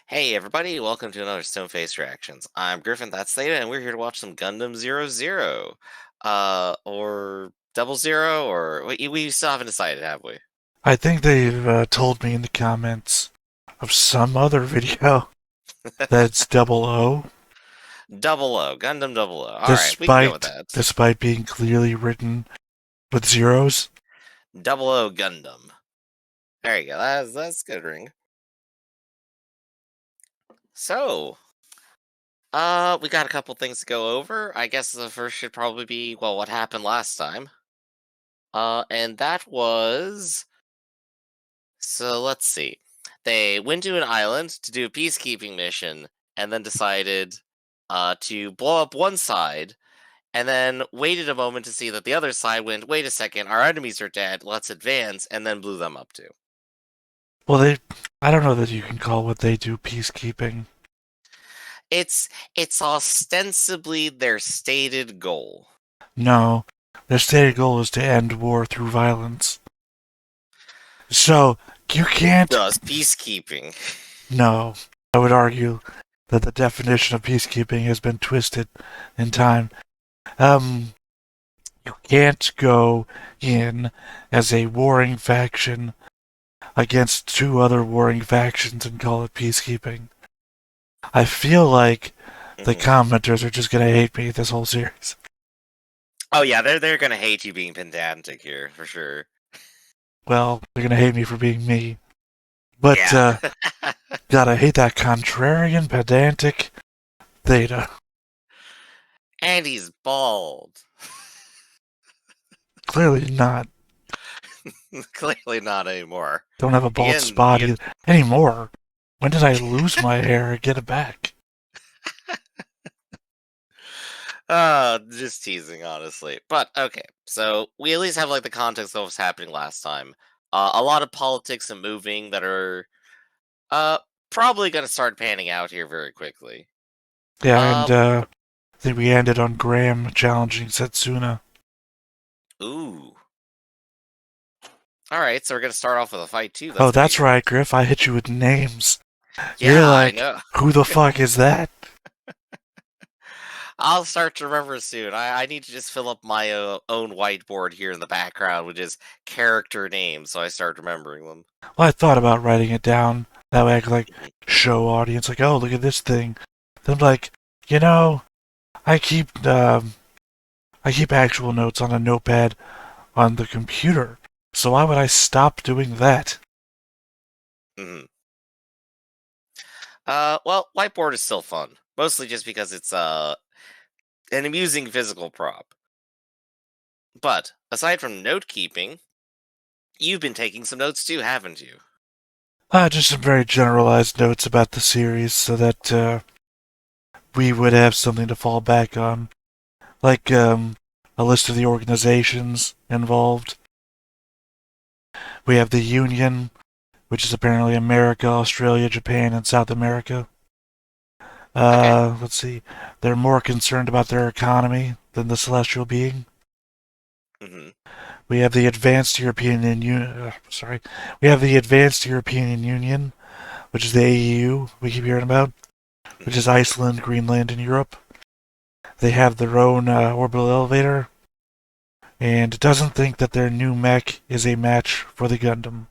Hey everybody, welcome to another Stone Face Reactions. I'm Griffin, that's Theta, and we're here to watch some Gundam 00. Or Double Zero, or we still haven't decided, have we? I think they've told me in the comments of some other video that it's double O, Double O, Gundam Double O. Alright, we can go with despite that. despite being clearly written with zeros. Double O Gundam. There you go, that's good ring. So, we got a couple things to go over. I guess the first should probably be, well, what happened last time. And that was So let's see. They went to an island to do a peacekeeping mission and then decided to blow up one side and then waited a moment to see that the other side went, wait a second, our enemies are dead, let's advance, and then blew them up too. Well, I don't know that you can call what they do peacekeeping. It's ostensibly their stated goal. No, their stated goal is to end war through violence. So you can't. Thus, peacekeeping. No, I would argue that the definition of peacekeeping has been twisted in time. Um, You can't go in as a warring faction against two other warring factions and call it peacekeeping. I feel like the Mhm. commenters are just gonna hate me this whole series. Oh yeah, they're gonna hate you being pedantic here for sure. Well, they're gonna hate me for being me. But, Yeah. God, I hate that contrarian, pedantic Theta. And he's bald. Clearly not. Clearly not anymore. Don't have a bald Again, spot anymore. When did I lose my hair and get it back? Just teasing, honestly. But okay, so we at least have like the context of what's happening last time. A lot of politics and moving that are uh probably gonna start panning out here very quickly. Yeah, and, Uh, I think we ended on Graham challenging Setsuna. ooh. All right, so we're gonna start off with a fight too. Oh, That's gonna be that's right, fun. Griff. I hit you with names. You're Yeah, I like, know. who the fuck is that? I'll start to remember soon. I need to just fill up my own whiteboard here in the background with just character names, so I start remembering them. Well, I thought about writing it down. That way I could, like, Mhm. show audience, like, oh, look at this thing. Then I'm like, you know, I keep, um, I keep actual notes on a notepad on the computer. So why would I stop doing that? Mhm. Well, whiteboard is still fun, mostly just because it's an amusing physical prop. But aside from note keeping, you've been taking some notes too, haven't you? Just some very generalized notes about the series so that, we would have something to fall back on. Like, a list of the organizations involved. We have the Union, which is apparently America, Australia, Japan, and South America. Okay. Let's see. They're more concerned about their economy than the celestial being. Hmm. We have the Advanced European Union. Sorry, we have the Advanced European Union, which is the AEU we keep hearing about, which Hmm. is Iceland, Greenland, and Europe. They have their own orbital elevator, and doesn't think that their new mech is a match for the Gundam.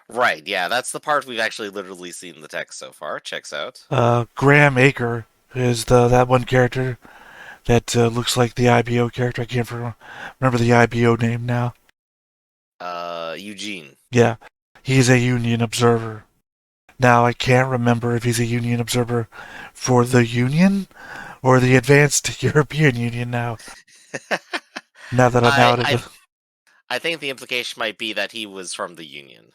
Right. Yeah, that's the part we've actually literally seen in the text so far. Checks out. Graham Aker is the that one character that looks like the IBO character. I can't remember the IBO name now. Eugene. Yeah, he's a Union observer. Now I can't remember if he's a Union observer for the Union or the Advanced European Union now. Now that I'm I out of I the. I think the implication might be that he was from the Union.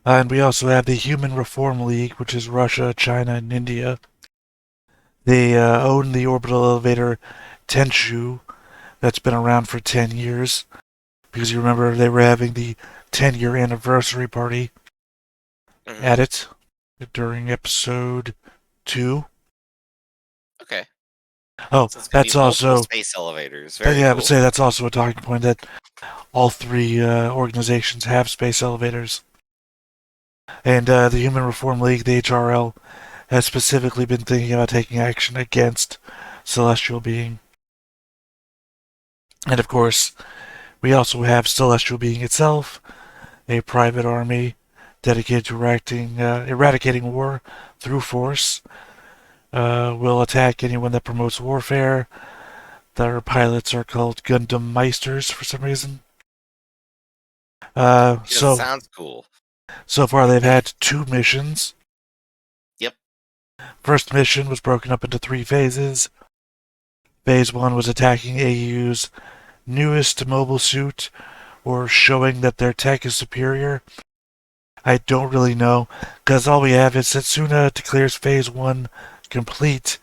And we also have the Human Reform League, which is Russia, China, and India. They own the orbital elevator Tenshu, that's been around for 10 years. Because you remember they were having the 10-year anniversary party Hmm. at it during episode 2. Okay. Oh, So it's gonna be that's multiple also. space elevators. Very Yeah, I would cool. say that's also a talking point that all three organizations have space elevators. And the Human Reform League, the HRL, has specifically been thinking about taking action against Celestial Being. And of course, we also have Celestial Being itself, a private army dedicated to eradicating war through force. Will attack anyone that promotes warfare. Their pilots are called Gundam Meisters for some reason. Uh, It so sounds cool. so far they've had 2 missions. Yep. First mission was broken up into 3 phases. Phase 1 was attacking AU's newest mobile suit, or showing that their tech is superior. I don't really know, because all we have is Setsuna declares Phase 1 complete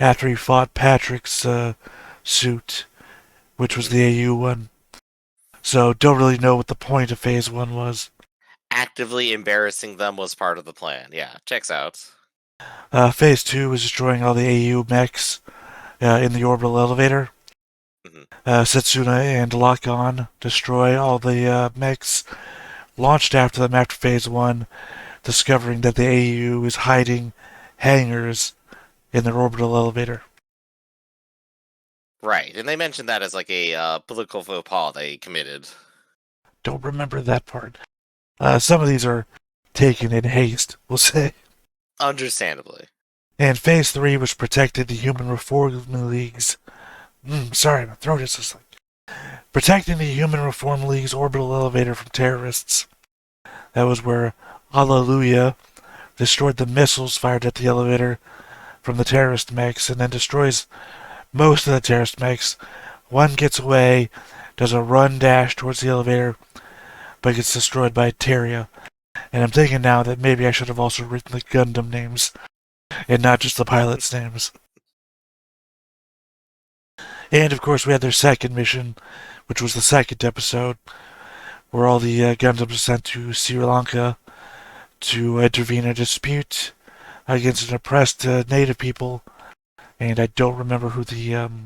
after he fought Patrick's suit, which was the AU one. So don't really know what the point of Phase 1 was. Actively embarrassing them was part of the plan. Yeah, checks out. Phase 2 was destroying all the AU mechs in the orbital elevator. Hmm. Setsuna and Lock-On destroy all the mechs launched after them after Phase 1, discovering that the AU is hiding hangars in their orbital elevator. Right, and they mentioned that as like a political faux pas they committed. Don't remember that part. Some of these are taken in haste, we'll say. Understandably. And Phase 3 was protected the Human Reform League's. Sorry, my throat is just like. Protecting the Human Reform League's orbital elevator from terrorists. That was where Alleluia destroyed the missiles fired at the elevator from the terrorist mechs and then destroys most of the terrorist mechs. One gets away, does a run dash towards the elevator, but gets destroyed by Terria. And I'm thinking now that maybe I should have also written the Gundam names and not just the pilots' names. And of course, we had their second mission, which was the second episode, where all the Gundams are sent to Sri Lanka to intervene in a dispute against an oppressed native people. And I don't remember who the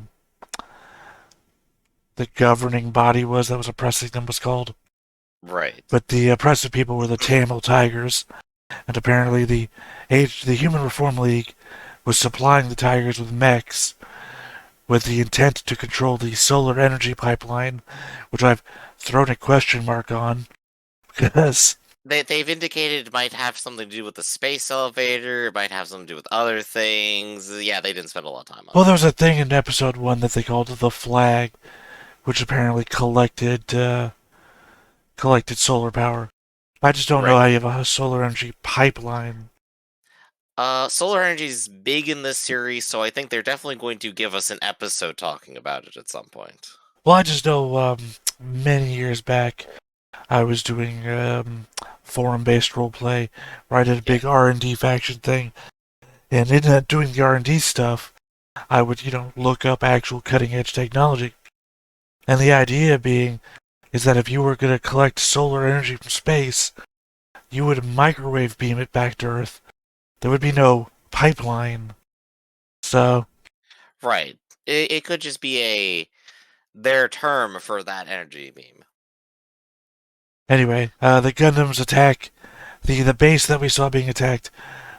governing body was that was oppressing them was called. Right. But the oppressive people were the Tamil Tigers, and apparently the Human Reform League was supplying the Tigers with mechs with the intent to control the solar energy pipeline, which I've thrown a question mark on because They've indicated it might have something to do with the space elevator, it might have something to do with other things. Yeah, they didn't spend a lot of time on well, there that. was a thing in episode 1 that they called the flag, which apparently collected solar power. I just don't know Right. how you have a solar energy pipeline. Solar energy is big in this series, so I think they're definitely going to give us an episode talking about it at some point. Well, I just know many years back I was doing forum-based roleplay where I did a Yeah. big R&D faction thing, and in that doing the R&D stuff, I would look up actual cutting-edge technology, and the idea being is that if you were going to collect solar energy from space, you would microwave beam it back to Earth. There would be no pipeline. So Right. It could just be their term for that energy beam. anyway, the Gundams attack the base that we saw being attacked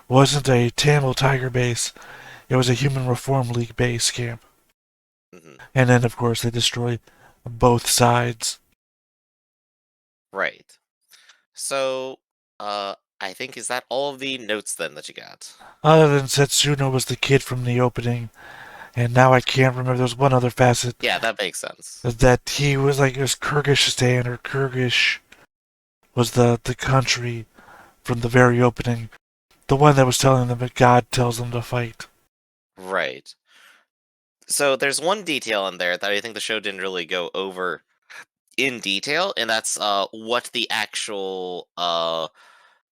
wasn't a Tamil Tiger base. It was a Human Reform League base camp. Hmm. And then, of course, they destroy both sides. Right. So, I think is that all of the notes then that you got? Other than Setsuna was the kid from the opening, and now I can't remember. There was one other facet Yeah, that makes sense. that he was like it was Kyrgyzstan or Kyrgyz was the country from the very opening. The one that was telling them that God tells them to fight. Right. So there's one detail in there that I think the show didn't really go over in detail, and that's what the actual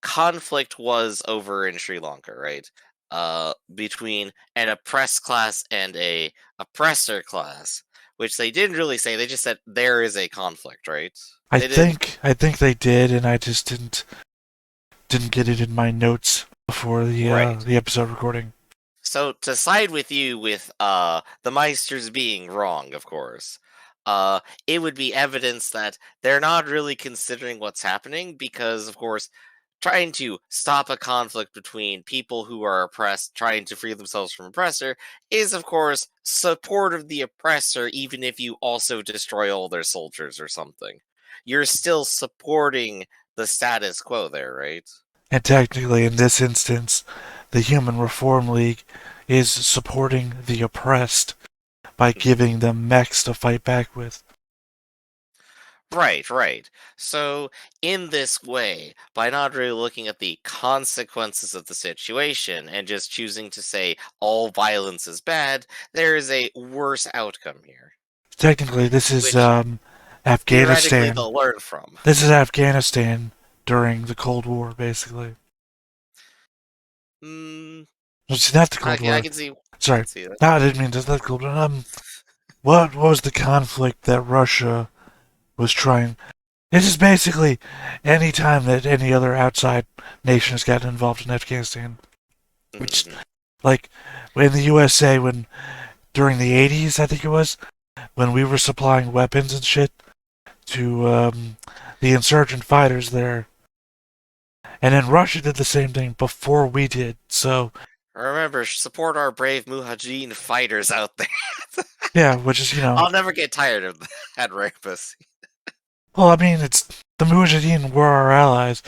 conflict was over in Sri Lanka, right? Between an oppressed class and a oppressor class, which they didn't really say. They just said there is a conflict, right? I They didn't. think I think they did, and I just didn't get it in my notes before Right. the episode recording. So to side with you with the Meisters being wrong, of course, it would be evidence that they're not really considering what's happening because, of course, trying to stop a conflict between people who are oppressed trying to free themselves from oppressor is of course support of the oppressor, even if you also destroy all their soldiers or something. You're still supporting the status quo there, right? And technically, in this instance, the Human Reform League is supporting the oppressed by giving them mechs to fight back with. Right, right. So, in this way, by not really looking at the consequences of the situation and just choosing to say all violence is bad, there is a worse outcome here, Technically, this is which theoretically Afghanistan. they'll learn from. This is Afghanistan during the Cold War, basically. Hmm, It's not the Cold I War. can see, I Sorry. can see that. No, I didn't mean to. Not Cold War. What was the conflict that Russia was trying? This is basically any time that any other outside nation has gotten involved in Afghanistan. Which, Mhm. like, in the USA, when during the 80s, I think it was, when we were supplying weapons and shit to the insurgent fighters there. And then Russia did the same thing before we did. So, Remember, support our brave Mujahideen fighters out there. yeah, which is, I'll never get tired of that, Rapus. well, I mean, it's the Mujahideen were our allies.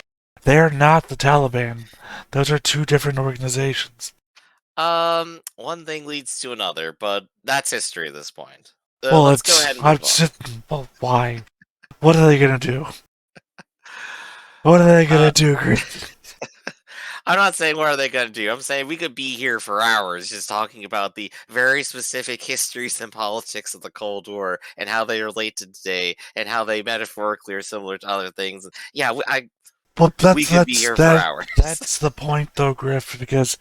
They're not the Taliban. Those are two different organizations. One thing leads to another, but that's history at this point. Well, Let's go ahead and I'm move on. just, well, why? What are they gonna do? What are they gonna Uh, do, Griffin? I'm not saying what are they going to do. I'm saying we could be here for hours just talking about the very specific histories and politics of the Cold War and how they relate to today and how they metaphorically are similar to other things. Yeah, Well, we could be here for hours. that's the point, though, Griff, because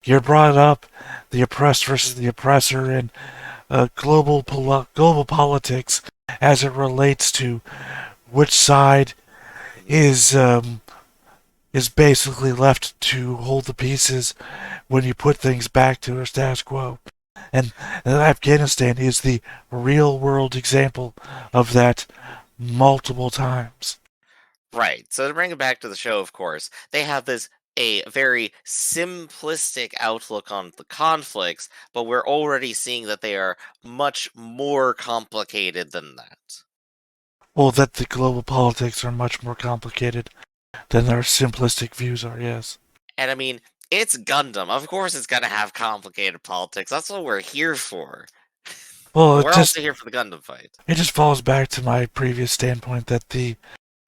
you brought up the oppressed versus the oppressor and global politics as it relates to which side is is basically left to hold the pieces when you put things back to their status quo. And Afghanistan is the real world example of that multiple times. Right. So to bring it back to the show, of course, they have this a very simplistic outlook on the conflicts, but we're already seeing that they are much more complicated than that. Well, that the global politics are much more complicated than their simplistic views are, yes. And I mean, it's Gundam. Of course it's gonna have complicated politics. That's what we're here for. Well, We're also here for the Gundam fight. it just falls back to my previous standpoint that the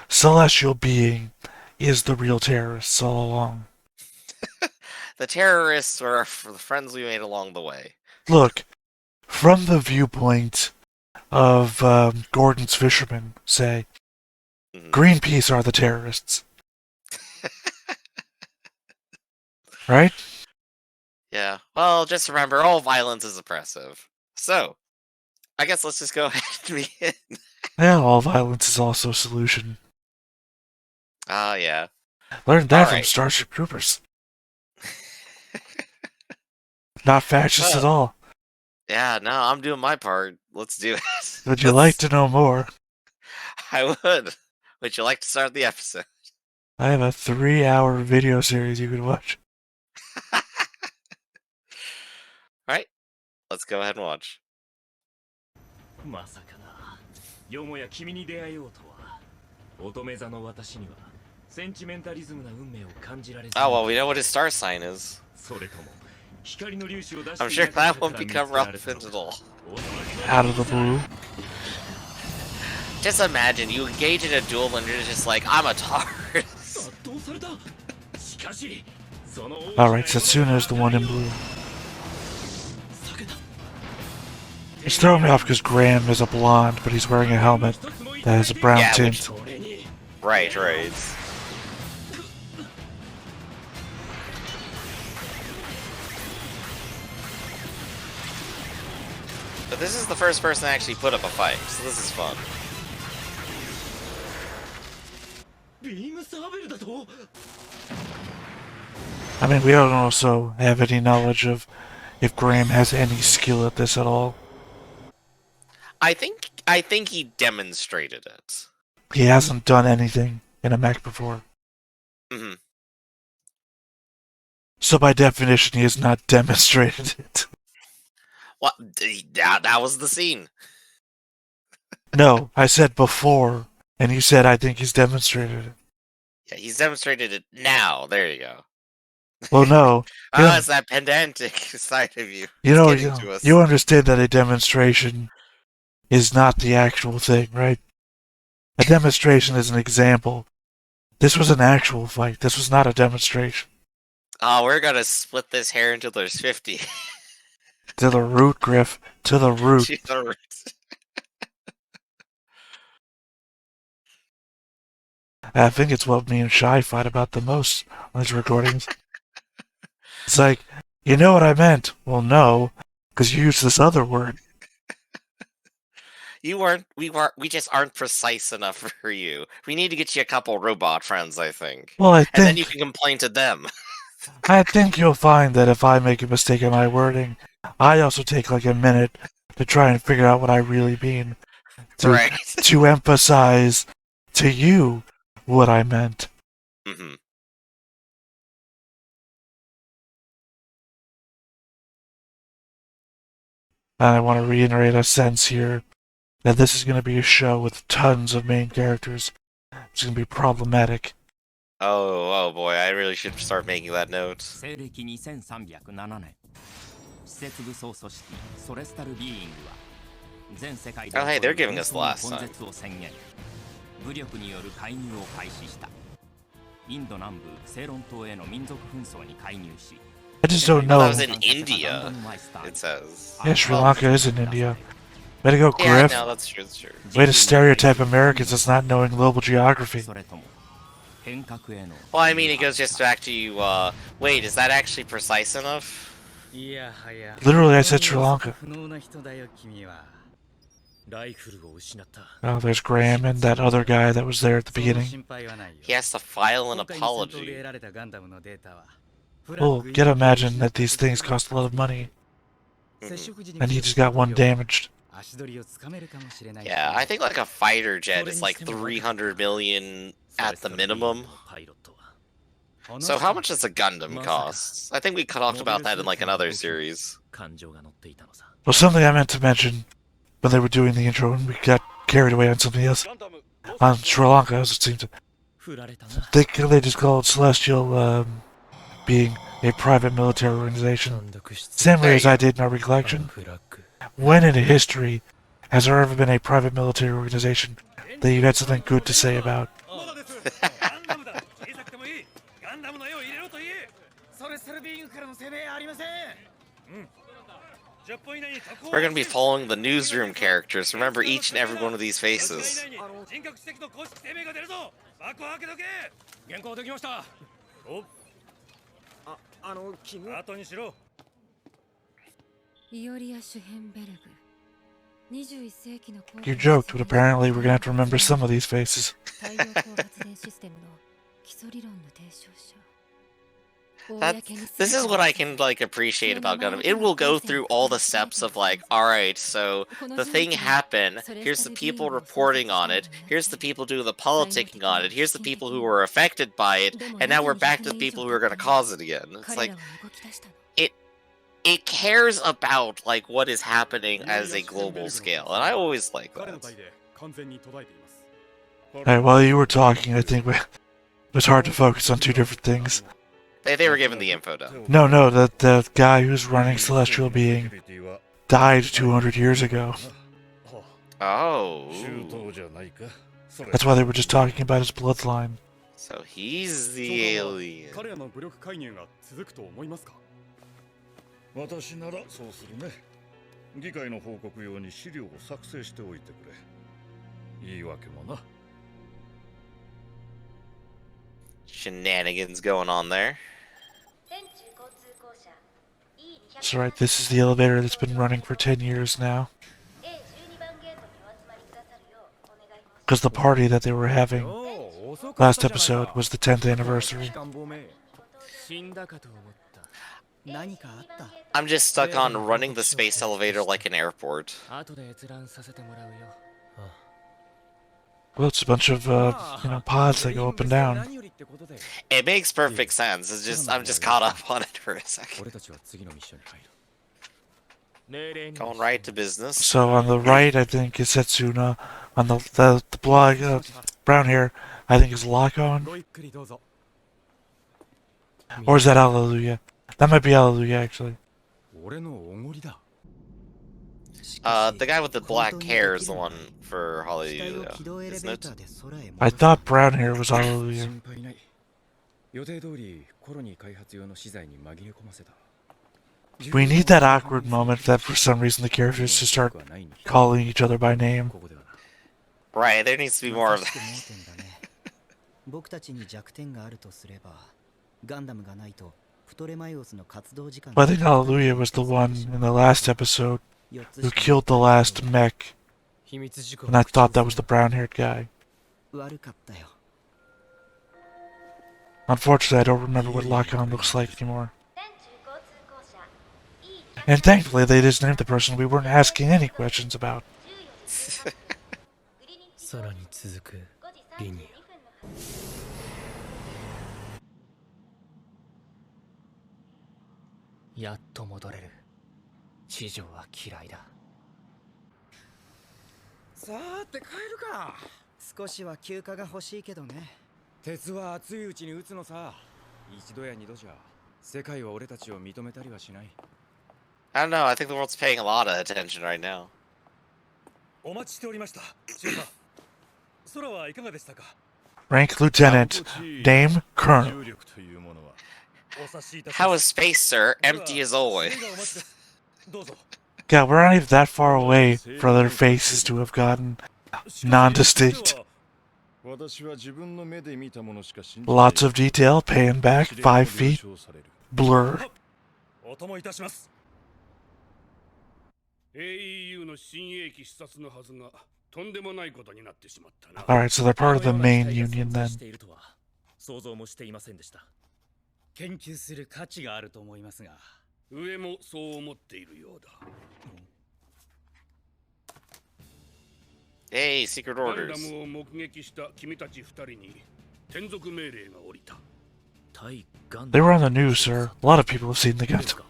celestial being is the real terrorists all along. The terrorists are for the friends we made along the way. Look, from the viewpoint of Gordon's fishermen, say, Mhm. Greenpeace are the terrorists. Right? Yeah. Well, just remember, all violence is oppressive. So, I guess let's just go ahead and begin. Yeah, all violence is also a solution. Ah, yeah. Learned All that from right. Starship Troopers. Not fascist at Well, all. yeah. No, I'm doing my part. Let's do it. Would you like to know more? I would. Would you like to start the episode? I have a 3-hour video series you could watch. All right. Let's go ahead and watch. まさかな。よもや君に出会えようとは。乙女座の私にはセンチメンタリズムな運命を感じられず。Oh, well, we know what his star sign is. それとも光の粒子を出して I'm sure that won't become relevant at all. Out of the blue. Just imagine you engage in a duel and you're just like, I'm a Taurus. Alright, Setsuna's the one in blue. It's throwing me off because Graham is a blonde, but he's wearing a helmet that has a brown Yeah, tint. Right, right. But this is the first person to actually put up a fight, so this is fun. I mean, we don't also have any knowledge of if Graham has any skill at this at all. I think he demonstrated it. He hasn't done anything in a mech before. Hmm. So by definition, he has not demonstrated it. What? That was the scene. No, I said before, and you said I think he's demonstrated it. Yeah, he's demonstrated it now. There you go. Well, no. Ah, it's that pedantic side of you. You It's know, getting to us. you understand that a demonstration is not the actual thing, right? A demonstration is an example. This was an actual fight. This was not a demonstration. Oh, we're gonna split this hair until there's 50. To the root, Griff. To the root. To the root. I think it's what me and Shy fight about the most on these recordings. It's like, you know what I meant? Well, no, because you used this other word. We just aren't precise enough for you. We need to get you a couple robot friends, I think. Well, And then you can complain to them. I think you'll find that if I make a mistake in my wording, I also take like a minute to try and figure out what I really mean. Right. To emphasize to you what I meant. Mm-hmm. And I want to reiterate a sense here that this is going to be a show with tons of main characters. It's going to be problematic. Oh boy, I really should start making that note. Oh hey, they're giving us the last time. I just don't know. That was in India, it says. Yeah, Sri Lanka is in India. Way to go, Yeah, Griff. no, that's true, that's true. Way to stereotype Americans as not knowing global geography. Well, I mean, it goes just back to, wait, is that actually precise enough? Literally, I said Sri Lanka. Oh, there's Graham and that other guy that was there at the beginning. He has to file an apology. Oh, you gotta imagine that these things cost a lot of money. And he just got one damaged. Yeah, I think like a fighter jet is like 300 million at the minimum. So how much does a Gundam cost? I think we talked about that in like another series. Well, something I meant to mention when they were doing the intro and we got carried away on something else. On Sri Lanka, as it seemed. They just call it Celestial being a private military organization. Same way as I did in our recollection. When in history has there ever been a private military organization that you've had something good to say about? We're gonna be following the newsroom characters. Remember each and every one of these faces. You joked, but apparently we're gonna have to remember some of these faces. This is what I can like appreciate about Gundam. It will go through all the steps of like, alright, so the thing happened, here's the people reporting on it, here's the people doing the politicking on it, here's the people who were affected by it, and now we're back to the people who are gonna cause it again. It's like it cares about like what is happening as a global scale, and I always like that. Alright, while you were talking, I think it was hard to focus on two different things. They were given the info though. No, the guy who's running Celestial Being died 200 years ago. Oh. That's why they were just talking about his bloodline. So he's the alien. Shenanigans going on there. That's right, this is the elevator that's been running for 10 years now. Because the party that they were having last episode was the 10th anniversary. I'm just stuck on running the space elevator like an airport. Well, it's a bunch of, pods that go up and down. It makes perfect sense. It's just I'm just caught up on it for a second. Going right to business. So on the right, I think is Setsuna. On the blog, brown hair, I think is Lock-On. Or is that Hallelujah? That might be Hallelujah, actually. The guy with the black hair is the one for Hallelujah, isn't it? I thought brown hair was Hallelujah. We need that awkward moment that for some reason the characters just start calling each other by name. Right, there needs to be more of that. But I think Hallelujah was the one in the last episode who killed the last mech. And I thought that was the brown-haired guy. Unfortunately, I don't remember what Lock-On looks like anymore. And thankfully, they just named the person we weren't asking any questions about. I don't know, I think the world's paying a lot of attention right now. Rank Lieutenant. Name Colonel. How is space, sir? Empty as always. God, we're not even that far away for their faces to have gotten non-distinct. Lots of detail, paying back, 5 feet, blur. Alright, so they're part of the main union then. Hey, secret orders. They were on the news, sir. A lot of people have seen the Gundam.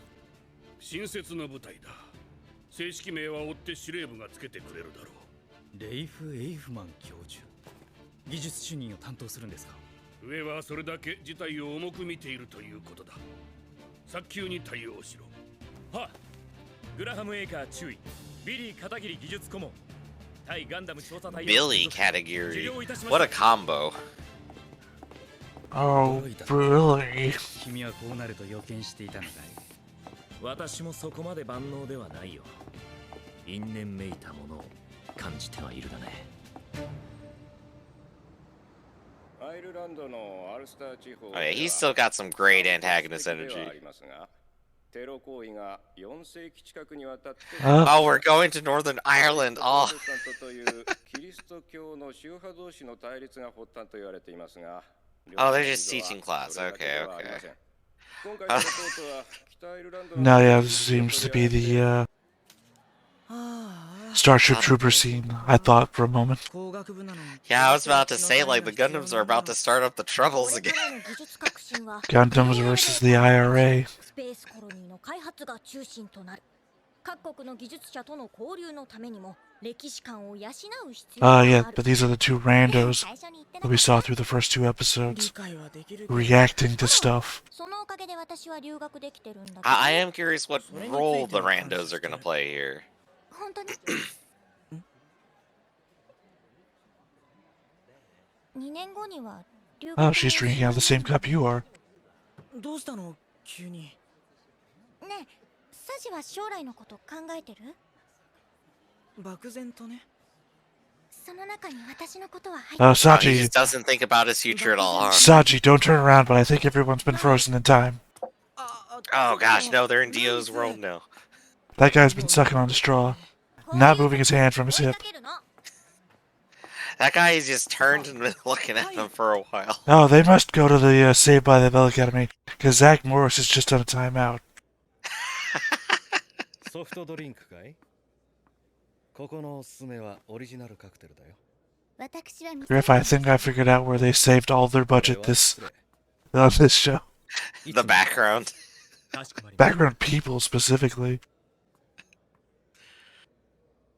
正式名は追って司令部がつけてくれるだろう。レイフ・エイフマン教授。技術主任を担当するんですか。上はそれだけ事態を重く見ているということだ。早急に対応しろ。は、グラハム・エイカー注意。ビリー片桐技術顧問。対ガンダム調査隊。Billy category. What a combo. Oh, really? 君はこうなると予見していたのかい。私もそこまで万能ではないよ。因縁めいたものを感じてはいるがね。Oh yeah, he's still got some great antagonist energy. Oh, we're going to Northern Ireland. Oh. Oh, they're just teaching class. Okay, okay. No, yeah, this seems to be the, Starship Trooper scene, I thought for a moment. Yeah, I was about to say, like, the Gundams are about to start up the troubles again. Gundams versus the IRA. Yeah, but these are the two randos that we saw through the first 2 episodes, reacting to stuff. I am curious what role the randos are gonna play here. Oh, she's drinking out of the same cup you are. Oh, He Sachi. just doesn't think about his future at all, huh? Sachi, don't turn around, but I think everyone's been frozen in time. Oh gosh, no, they're in Dio's world now. That guy's been sucking on the straw, not moving his hand from his hip. That guy is just turned and been looking at them for a while. Oh, they must go to the Saved by the Bell Academy, because Zach Morris is just on a timeout. ソフトドリンクかい？ここのおすすめはオリジナルカクテルだよ。Griff, I think I figured out where they saved all their budget on this show. The background. Background people specifically.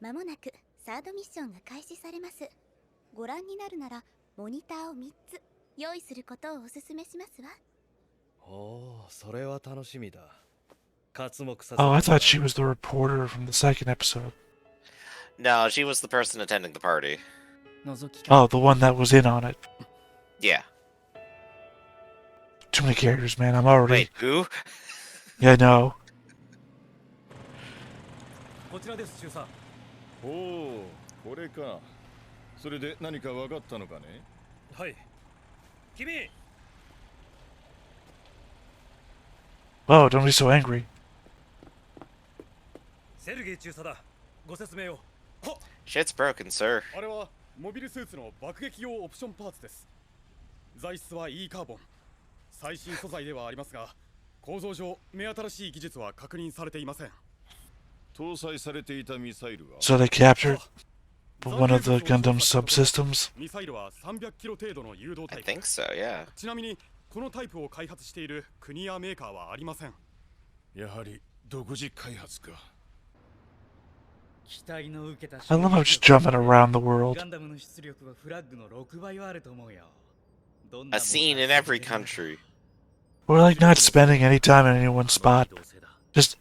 まもなくサードミッションが開始されます。ご覧になるならモニターを3つ用意することをお勧めしますわ。おお、それは楽しみだ。 Oh, I thought she was the reporter from the second episode. No, she was the person attending the party. Oh, the one that was in on it. Yeah. Too many characters, man. I'm already... Wait, who? Yeah, I know. こちらです中佐。おお、これか。それで何か分かったのかね。はい。君。 Oh, don't be so angry. セルゲイ中佐だ。ご説明を。 Shit's broken, sir. あれはモビルスーツの爆撃用オプションパーツです。材質は E カーボン。最新素材ではありますが、構造上目新しい技術は確認されていません。搭載されていたミサイルは So they captured one of the Gundam subsystems? ミサイルは300キロ程度の誘導タ I イプ。 think so, yeah. ちなみにこのタイプを開発している国やメーカーはありません。やはり独自開発か。 I love how just jumping around the world. A scene in every country. We're like not spending any time in any one spot. Just,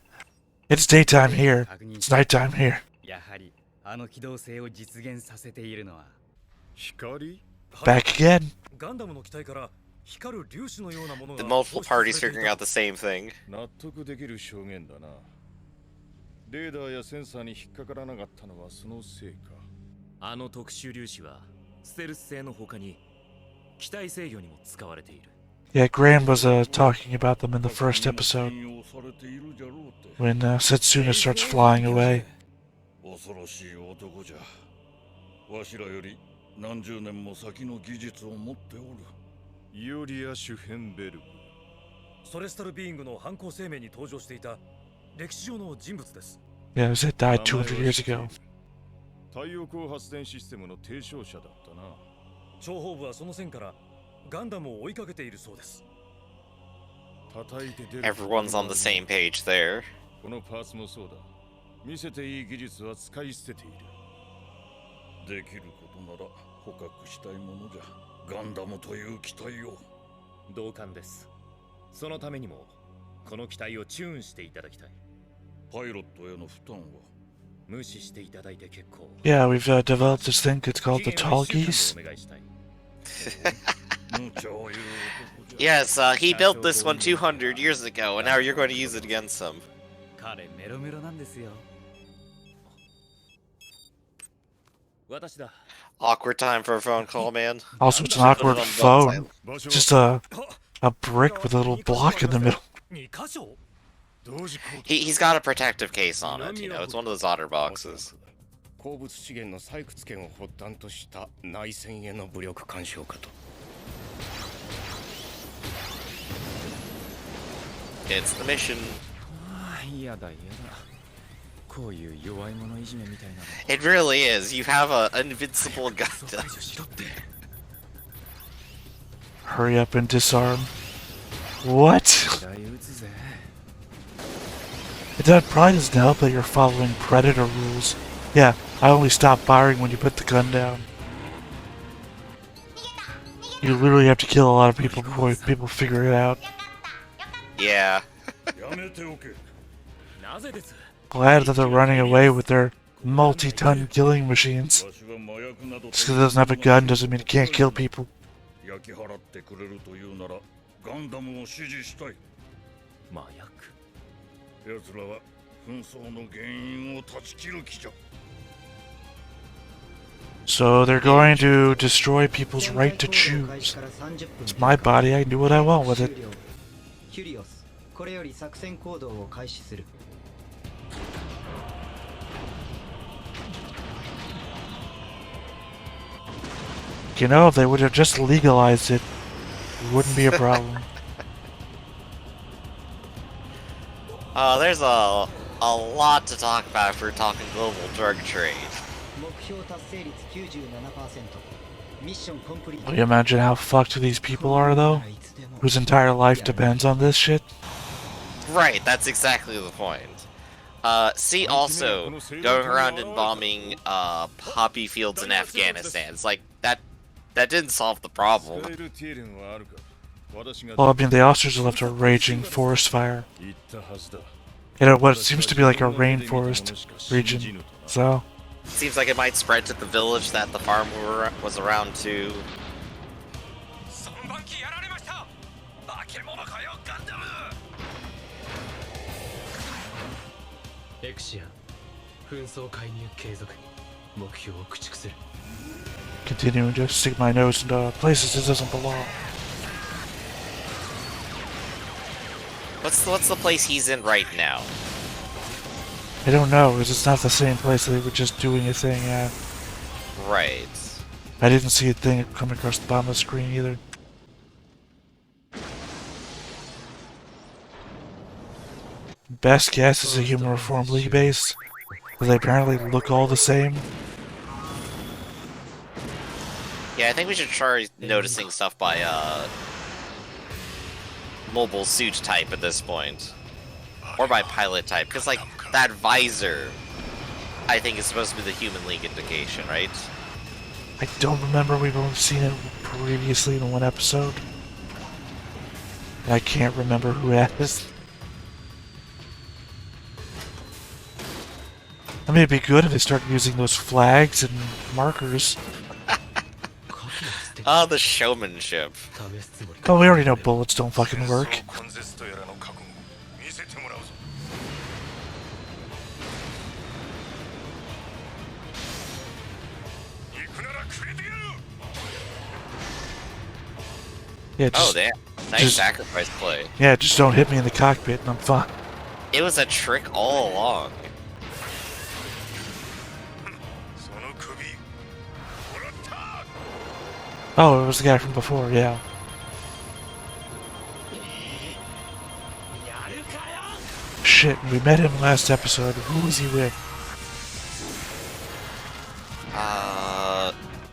it's daytime here. It's nighttime here. やはりあの機動性を実現させているのは 光? Back again. ガンダムの機体から光る粒子のようなものが The multiple parties figuring out the same thing. 納得できる証言だな。レーダーやセンサーに引っかからなかったのはそのせいか。あの特殊粒子はステルス性の他に機体制御にも使われている。 Yeah, Graham was talking about them in the first episode when Setsuna starts flying away. 恐ろしい男じゃ。わしらより何十年も先の技術を持っておる。イオリア・シュヘンベルグ。ソレスタルビーイングの犯行声明に登場していた歴史上の人物です。 Yeah, it died 200 years ago. 太陽光発電システムの提唱者だったな。諜報部はその線からガンダムを追いかけているそうです。 Everyone's on the same page there. このパーツもそうだ。見せていい技術は使い捨てている。できることなら捕獲したいものじゃ。ガンダムという機体を。同感です。そのためにもこの機体をチューンしていただきたい。パイロットへの負担は無視していただいて結構。 Yeah, we've developed this thing. It's called the Tall Geese. Yes, he built this one 200 years ago, and now you're going to use it against him. 彼メロメロなんですよ。 私だ。 Awkward time for a phone call, man. Also, it's an awkward phone. Just a brick with a little block in the middle. 2箇所 He's got a protective case on it, you know, it's one of those otter boxes. 鉱物資源の採掘権を発端とした内戦への武力干渉かと。 It's the mission. やだやだ。こういう弱い者いじめみたいな。 It really is. You have an invincible Gundam. Hurry up and disarm. What? That probably doesn't help that you're following Predator rules. Yeah, I only stop firing when you put the gun down. You literally have to kill a lot of people before people figure it out. Yeah. Glad that they're running away with their multi-ton killing machines. Just because it doesn't have a gun doesn't mean it can't kill people. 焼き払ってくれるというならガンダムを支持したい。麻薬。奴らは紛争の原因を断ち切る気じゃ。 So they're going to destroy people's right to choose. It's my body, I can do what I want with it. キュリオス、これより作戦行動を開始する。 You know, if they would have just legalized it, it wouldn't be a problem. There's a lot to talk about if we're talking global drug trade. 標達成率 97%。ミッションコンプリート。 Can you imagine how fucked these people are, though? Whose entire life depends on this shit? Right, that's exactly the point. See also, going around and bombing, poppy fields in Afghanistan. It's like, that didn't solve the problem. Well, I mean, they also just left a raging forest fire. In what seems to be like a rainforest region, so... Seems like it might spread to the village that the farm was around to. Continuing to stick my nose into places it doesn't belong. What's the place he's in right now? I don't know, because it's not the same place they were just doing a thing at. Right. I didn't see a thing come across the bottom of the screen either. Best guess is a Human Reform League base, because they apparently look all the same. Yeah, I think we should try noticing stuff by, mobile suit type at this point. Or by pilot type, because, like, that visor, I think, is supposed to be the Human League indication, right? I don't remember, we've only seen it previously in one episode. I can't remember who that is. I mean, it'd be good if they start using those flags and markers. Oh, the showmanship. Oh, we already know bullets don't fucking work. Yeah, Oh, damn. Nice sacrifice play. Yeah, just don't hit me in the cockpit and I'm fine. It was a trick all along. Oh, it was the guy from before, yeah. Shit, we met him last episode. Who was he with?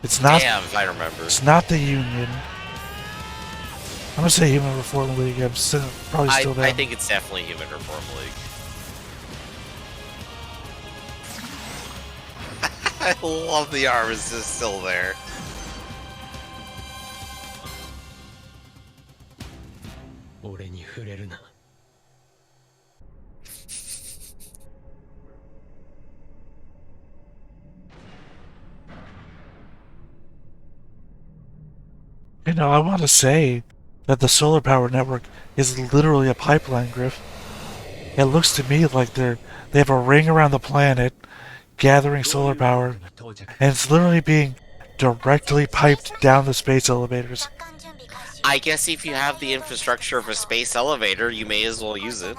It's not. Damn, if I remember. It's not the Union. I'm gonna say Human Reform League. I'm probably still there. I think it's definitely Human Reform League. I love the arm is just still there. You know, I want to say that the solar power network is literally a pipeline, Griff. It looks to me like they have a ring around the planet, gathering solar power, and it's literally being directly piped down the space elevators. I guess if you have the infrastructure of a space elevator, you may as well use it.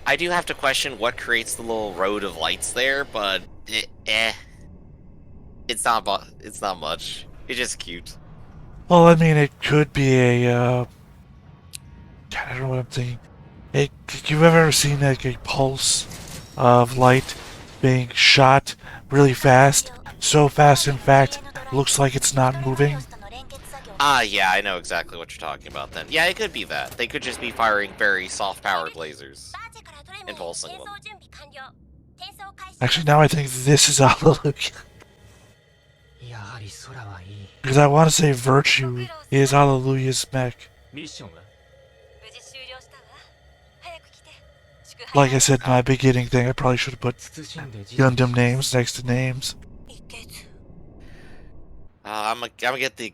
I do have to question what creates the little road of lights there, but it's not much. It's just cute. Well, I mean, it could be a God, I don't know what I'm thinking. You've ever seen like a pulse of light being shot really fast? So fast, in fact, looks like it's not moving. Yeah, I know exactly what you're talking about then. Yeah, it could be that. They could just be firing very soft-powered lasers and pulsing them. Actually, now I think this is Hallelujah. Because I want to say Virtue is Hallelujah's mech. Like I said in my beginning thing, I probably should have put Gundam names next to names. I'm gonna get the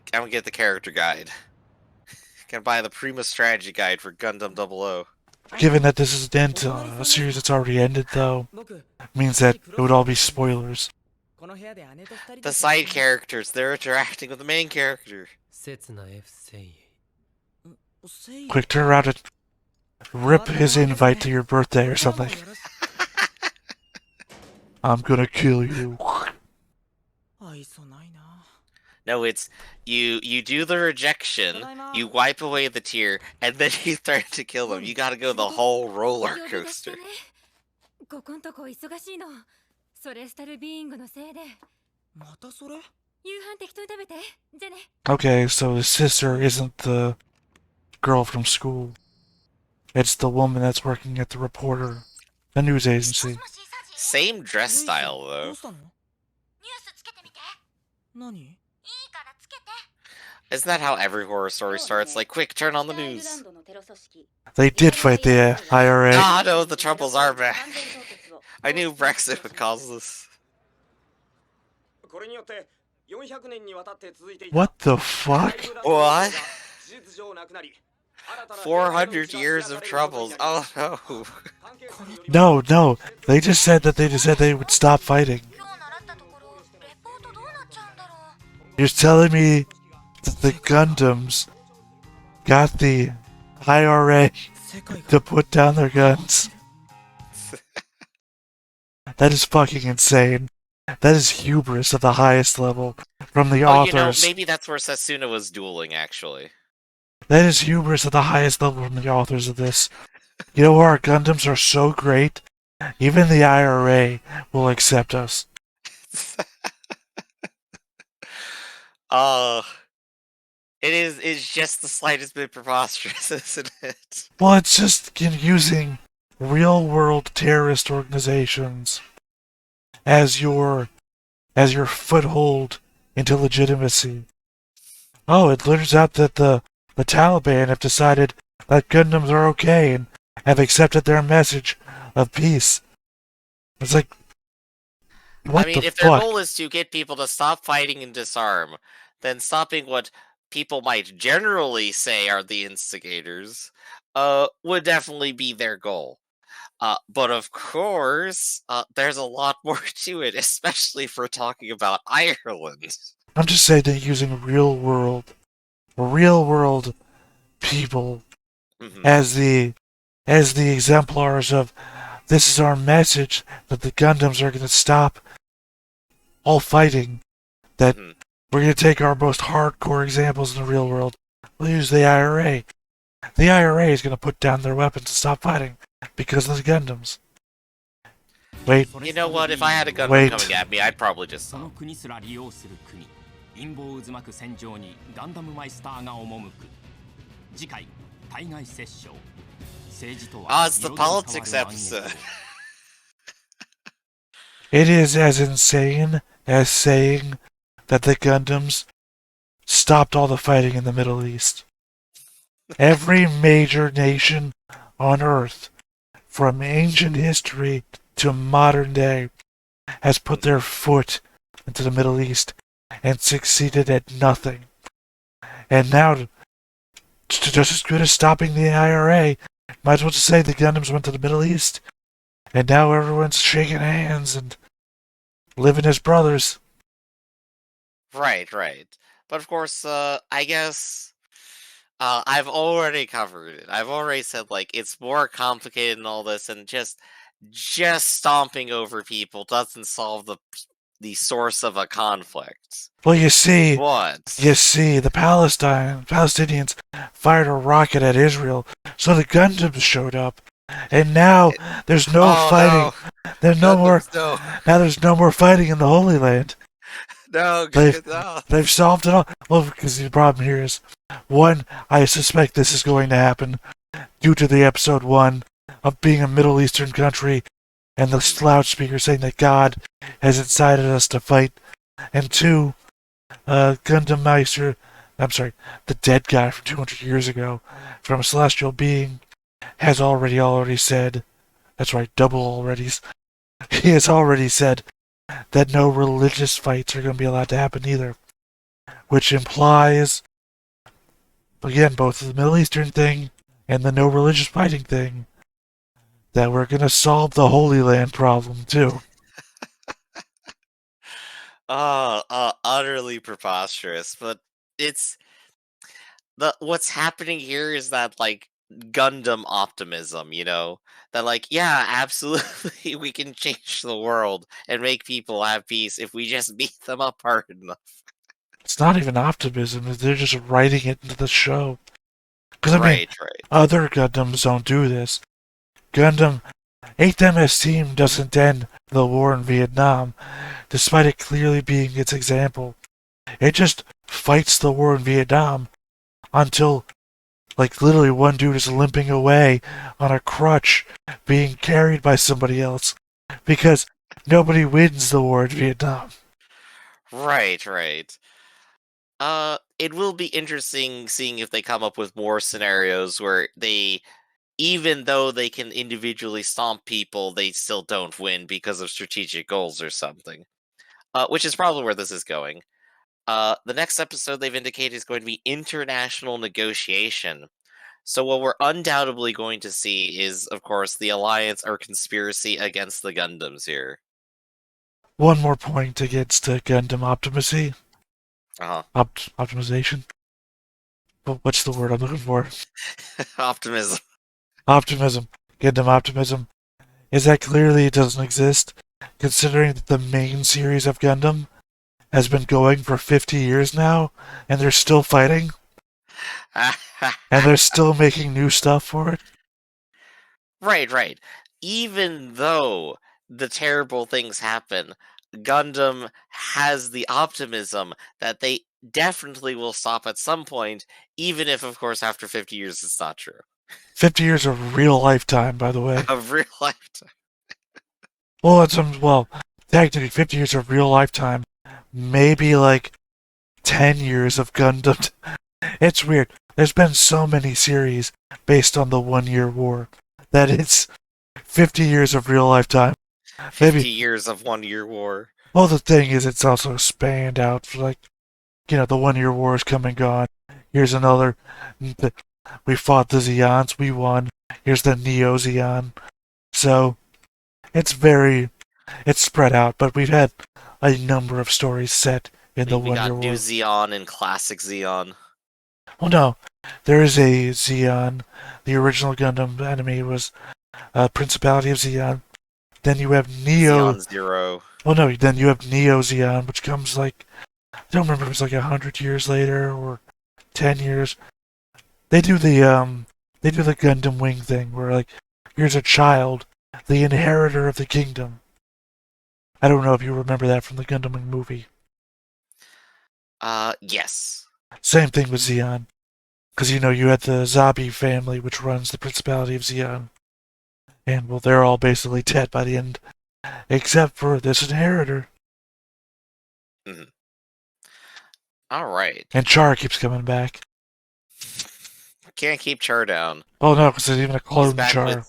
character guide. Gonna buy the Prima strategy guide for Gundam 00. Given that this is an end to a series that's already ended, though, means that it would all be spoilers. The side characters, they're interacting with the main character. Quick, turn around and rip his invite to your birthday or something. I'm gonna kill you. No, it's you do the rejection, you wipe away the tear, and then you start to kill them. You gotta go the whole roller coaster. ここんとこ忙しいの。それスタルビーイングのせいで。またそれ？夕飯適当に食べて。じゃね。Okay, so his sister isn't the girl from school. It's the woman that's working at the reporter, the news agency. Same dress style ど though. うしたの？ニュースつけてみて。何？ Isn't that how every horror story starts? Like, quick, turn on the news. They did fight the IRA. Ah, no, the troubles are back. I knew Brexit would cause this. What the fuck? What? 400 years of troubles. Oh no. No. They just said they would stop fighting. You're telling me that the Gundams got the IRA to put down their guns? That is fucking insane. That is hubris at the highest level from the authors. Maybe that's where Sasuna was dueling, actually. That is hubris at the highest level from the authors of this. You know, our Gundams are so great, even the IRA will accept us. It's just the slightest bit preposterous, isn't it? Well, it's just using real-world terrorist organizations as your foothold into legitimacy. Oh, it turns out that the Taliban have decided that Gundams are okay and have accepted their message of peace. It's like, what the fuck? If their goal is to get people to stop fighting and disarm, then stopping what people might generally say are the instigators would definitely be their goal. But of course, there's a lot more to it, especially for talking about Ireland. I'm just saying that using real world people as the exemplars of this is our message that the Gundams are going to stop all fighting. That we're going to take our most hardcore examples in the real world. We'll use the IRA. The IRA is going to put down their weapons and stop fighting because of the Gundams. Wait. You know what? If I had a Gundam coming at me, I'd probably just stop. 陰謀渦巻く戦場にガンダムマイスターが赴く次回対外折衝政治とは it's the politics episode. It is as insane as saying that the Gundams stopped all the fighting in the Middle East. Every major nation on Earth, from ancient history to modern day, has put their foot into the Middle East and succeeded at nothing. And now, just as good as stopping the IRA, might as well just say the Gundams went to the Middle East, and now everyone's shaking hands and living as brothers. Right. But of course, I guess I've already covered it. I've already said, like, it's more complicated than all this, and just stomping over people doesn't solve the source of a conflict. Well, you see, what? You see, the Palestinians fired a rocket at Israel, so the Gundams showed up, and now there's no fighting. No. There's no more. No. Now there's no more fighting in the Holy Land. No, they've solved it all. Well, because the problem here is, one, I suspect this is going to happen due to the episode 1 of being a Middle Eastern country and the loudspeaker saying that God has incited us to fight. And 2, Gundam Meister, the dead guy from 200 years ago, from a celestial being, has already said, that's right, double alreadys, he has already said that no religious fights are going to be allowed to happen either. Which implies, again, both the Middle Eastern thing and the no religious fighting thing, that we're going to solve the Holy Land problem too. Utterly preposterous. But what's happening here is that, like, Gundam optimism, you know? That, like, yeah, absolutely, we can change the world and make people have peace if we just beat them up hard enough. It's not even optimism. They're just writing it into the show. Because, I mean, Right. other Gundams don't do this. Gundam 8th MS Team doesn't end the war in Vietnam, despite it clearly being its example. It just fights the war in Vietnam until, like, literally one dude is limping away on a crutch being carried by somebody else. Because nobody wins the war in Vietnam. Right. It will be interesting seeing if they come up with more scenarios where they, even though they can individually stomp people, they still don't win because of strategic goals or something. Which is probably where this is going. The next episode they've indicated is going to be international negotiation. So what we're undoubtedly going to see is, of course, the alliance or conspiracy against the Gundams here. One more point against Gundam optimacy. Optimization. What's the word I'm looking for? Optimism. Optimism. Gundam optimism. Is that clearly it doesn't exist, considering that the main series of Gundam has been going for 50 years now, and they're still fighting? And they're still making new stuff for it? Right. Even though the terrible things happen, Gundam has the optimism that they definitely will stop at some point, even if, of course, after 50 years it's not true. 50 years of real lifetime, by the way. Of real lifetime. Well, technically 50 years of real lifetime. Maybe like 10 years of Gundam. It's weird. There's been so many series based on the 1 year war that it's 50 years of real lifetime. 50 years of 1 year war. Well, the thing is, it's also spanned out for, like, the 1 year war is come and gone. Here's another. We fought the Zeons, we won. Here's the Neo Zeon. So, it's spread out, but we've had a number of stories set in the 1 year war. We got New Zeon and Classic Zeon. Well, no. There is a Zeon. The original Gundam anime was Principality of Zeon. Then you have Neo. Zeon Zero. Well, no. Then you have Neo Zeon, which comes like, I don't remember if it was like 100 years later or 10 years. They do the Gundam Wing thing where, like, here's a child, the inheritor of the kingdom. I don't know if you remember that from the Gundam Wing movie. Yes. Same thing with Zeon. Because, you had the Zabi family, which runs the Principality of Zeon. And, well, they're all basically dead by the end. Except for this inheritor. Mm-hmm. Alright. And Char keeps coming back. Can't keep Char down. Oh no, because there's even a clone Char.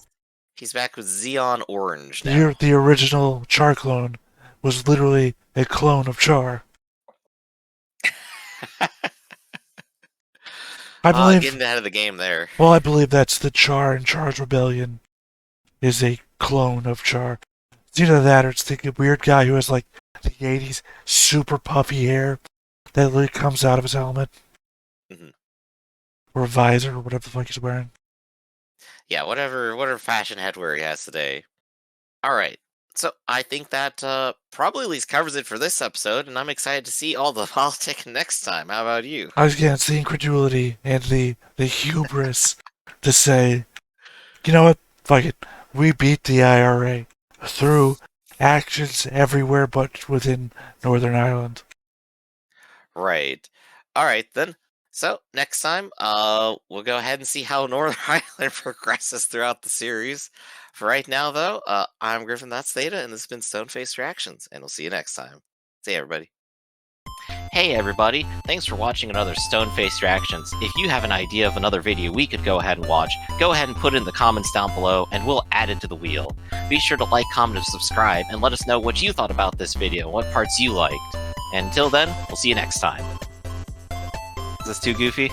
He's back with Zeon Orange now. The original Char clone was literally a clone of Char. I believe getting ahead of the game there. Well, I believe that's the Char in Char's Rebellion is a clone of Char. It's either that or it's the weird guy who has like the 80s super puffy hair that literally comes out of his helmet. Mm-hmm. Or visor or whatever the fuck he's wearing. Yeah, whatever fashion headwear he has today. Alright. So I think that probably at least covers it for this episode, and I'm excited to see all the politic next time. How about you? It's the incredulity and the hubris to say, you know what, fuck it, we beat the IRA through actions everywhere but within Northern Ireland. Right. Alright then. So, next time, we'll go ahead and see how Northern Ireland progresses throughout the series. For right now, though, I'm Griffin, that's Theta, and this has been Stone-Faced Reactions, and we'll see you next time. See you, everybody. Hey, everybody. Thanks for watching another Stone-Faced Reactions. If you have an idea of another video we could go ahead and watch, go ahead and put it in the comments down below, and we'll add it to the wheel. Be sure to like, comment, and subscribe, and let us know what you thought about this video and what parts you liked. And until then, we'll see you next time. Is this too goofy?